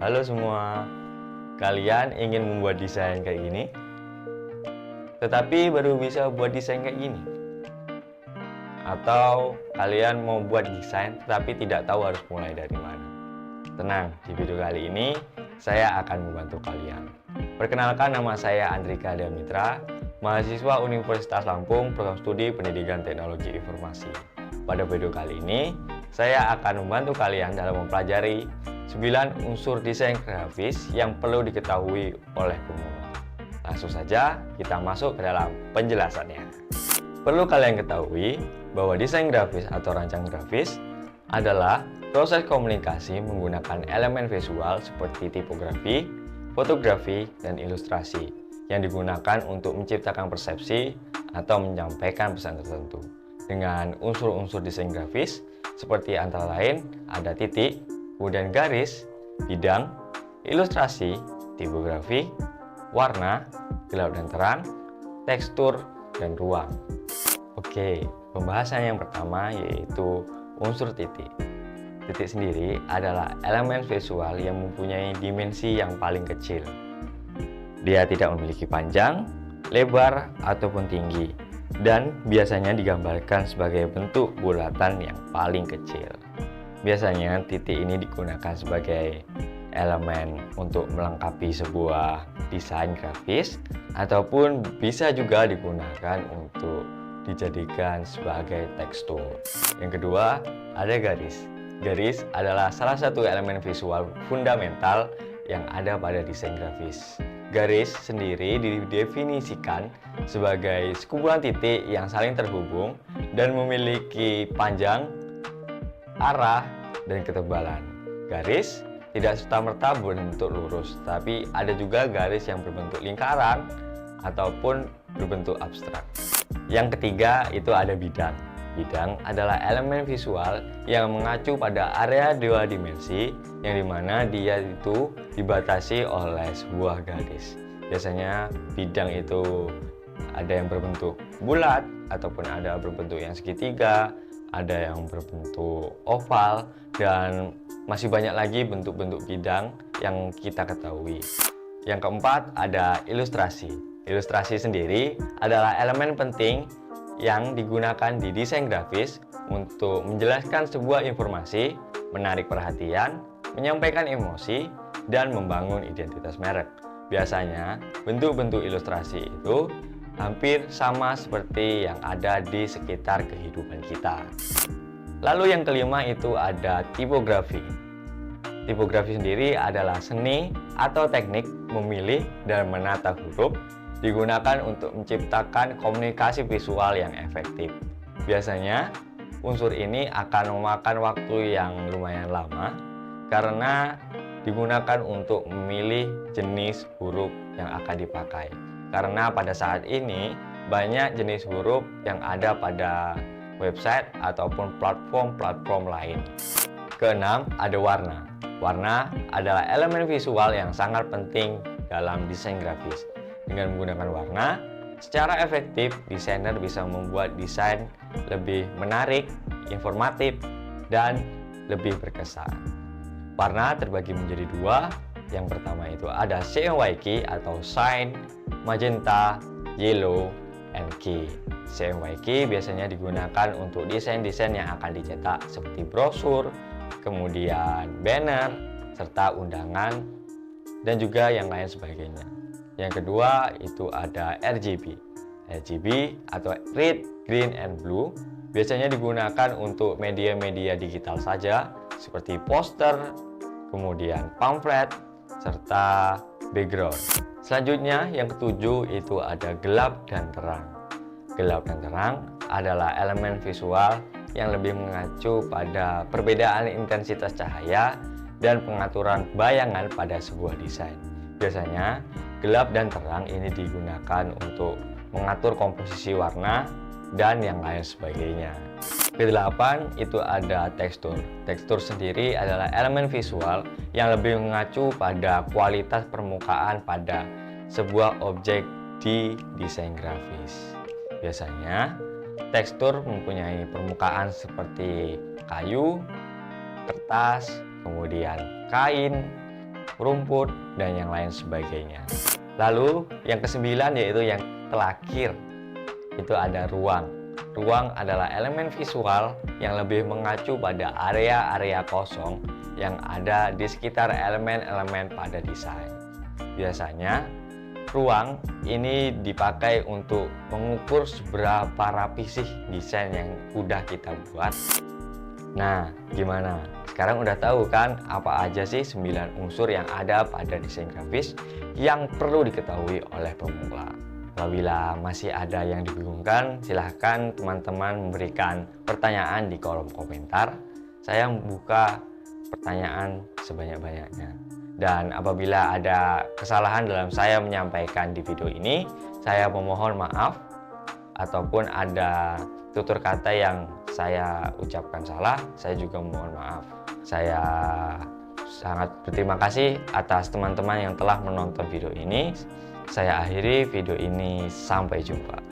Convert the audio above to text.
Halo semua, kalian ingin membuat desain kayak gini? Tetapi baru bisa buat desain kayak gini? Atau kalian mau buat desain tetapi tidak tahu harus mulai dari mana? Tenang, di video kali ini saya akan membantu kalian. Perkenalkan, nama saya Andrika Damitra, mahasiswa Universitas Lampung, program studi Pendidikan Teknologi Informasi. Pada video kali ini, saya akan membantu kalian dalam mempelajari 9 unsur desain grafis yang perlu diketahui oleh pemula. Langsung saja kita masuk ke dalam penjelasannya. Perlu kalian ketahui bahwa desain grafis atau rancang grafis adalah proses komunikasi menggunakan elemen visual seperti tipografi, fotografi, dan ilustrasi yang digunakan untuk menciptakan persepsi atau menyampaikan pesan tertentu. Dengan unsur-unsur desain grafis seperti antara lain ada titik, kemudian garis, bidang, ilustrasi, tipografi, warna, gelap dan terang, tekstur, dan ruang. Oke, pembahasan yang pertama yaitu unsur titik. Titik sendiri adalah elemen visual yang mempunyai dimensi yang paling kecil. Dia tidak memiliki panjang, lebar, ataupun tinggi, dan biasanya digambarkan sebagai bentuk bulatan yang paling kecil. Biasanya titik ini digunakan sebagai elemen untuk melengkapi sebuah desain grafis ataupun bisa juga digunakan untuk dijadikan sebagai tekstur. Yang kedua, ada garis. Garis adalah salah satu elemen visual fundamental yang ada pada desain grafis. Garis sendiri didefinisikan sebagai sekumpulan titik yang saling terhubung dan memiliki panjang, arah, dan ketebalan. Garis tidak serta-merta berbentuk lurus, tapi ada juga garis yang berbentuk lingkaran ataupun berbentuk abstrak. Yang ketiga itu ada bidang. Bidang adalah elemen visual yang mengacu pada area dua dimensi yang dimana dia itu dibatasi oleh sebuah garis. Biasanya bidang itu ada yang berbentuk bulat ataupun ada berbentuk yang segitiga, ada yang berbentuk oval, dan masih banyak lagi bentuk-bentuk bidang yang kita ketahui. Yang keempat ada ilustrasi. Ilustrasi sendiri adalah elemen penting yang digunakan di desain grafis untuk menjelaskan sebuah informasi, menarik perhatian, menyampaikan emosi, dan membangun identitas merek. Biasanya bentuk-bentuk ilustrasi itu hampir sama seperti yang ada di sekitar kehidupan kita. Lalu yang kelima itu ada tipografi. Tipografi sendiri adalah seni atau teknik memilih dan menata huruf digunakan untuk menciptakan komunikasi visual yang efektif. Biasanya unsur ini akan memakan waktu yang lumayan lama karena digunakan untuk memilih jenis huruf yang akan dipakai. Karena pada saat ini banyak jenis huruf yang ada pada website ataupun platform-platform lain. Keenam, ada warna. Warna adalah elemen visual yang sangat penting dalam desain grafis. Dengan menggunakan warna, secara efektif desainer bisa membuat desain lebih menarik, informatif, dan lebih berkesan. Warna terbagi menjadi dua. Yang pertama itu ada CMYK atau Cyan, Magenta, Yellow, and Key. CMYK biasanya digunakan untuk desain-desain yang akan dicetak seperti brosur, kemudian banner, serta undangan, dan juga yang lain sebagainya. Yang kedua itu ada RGB. RGB atau Red, Green, and Blue biasanya digunakan untuk media-media digital saja seperti poster, kemudian pamflet, serta background. Selanjutnya yang ketujuh itu ada gelap dan terang. Gelap dan terang adalah elemen visual yang lebih mengacu pada perbedaan intensitas cahaya dan pengaturan bayangan pada sebuah desain. Biasanya gelap dan terang ini digunakan untuk mengatur komposisi warna dan yang lain sebagainya. Kedelapan itu ada tekstur. Tekstur sendiri adalah elemen visual yang lebih mengacu pada kualitas permukaan pada sebuah objek di desain grafis. Biasanya tekstur mempunyai permukaan seperti kayu, kertas, kemudian kain, rumput, dan yang lain sebagainya. Lalu yang kesembilan yaitu yang terakhir, itu ada ruang. Ruang adalah elemen visual yang lebih mengacu pada area-area kosong yang ada di sekitar elemen-elemen pada desain. Biasanya ruang ini dipakai untuk mengukur seberapa rapi sih desain yang udah kita buat. Nah, gimana? Sekarang udah tahu kan apa aja sih 9 unsur yang ada pada desain grafis yang perlu diketahui oleh pemula. Apabila masih ada yang dibingungkan, silahkan teman-teman memberikan pertanyaan di kolom komentar. Saya membuka pertanyaan sebanyak-banyaknya. Dan apabila ada kesalahan dalam saya menyampaikan di video ini, saya memohon maaf. Ataupun ada tutur kata yang saya ucapkan salah, saya juga mohon maaf. Saya sangat berterima kasih atas teman-teman yang telah menonton video ini. Saya akhiri video ini, sampai jumpa.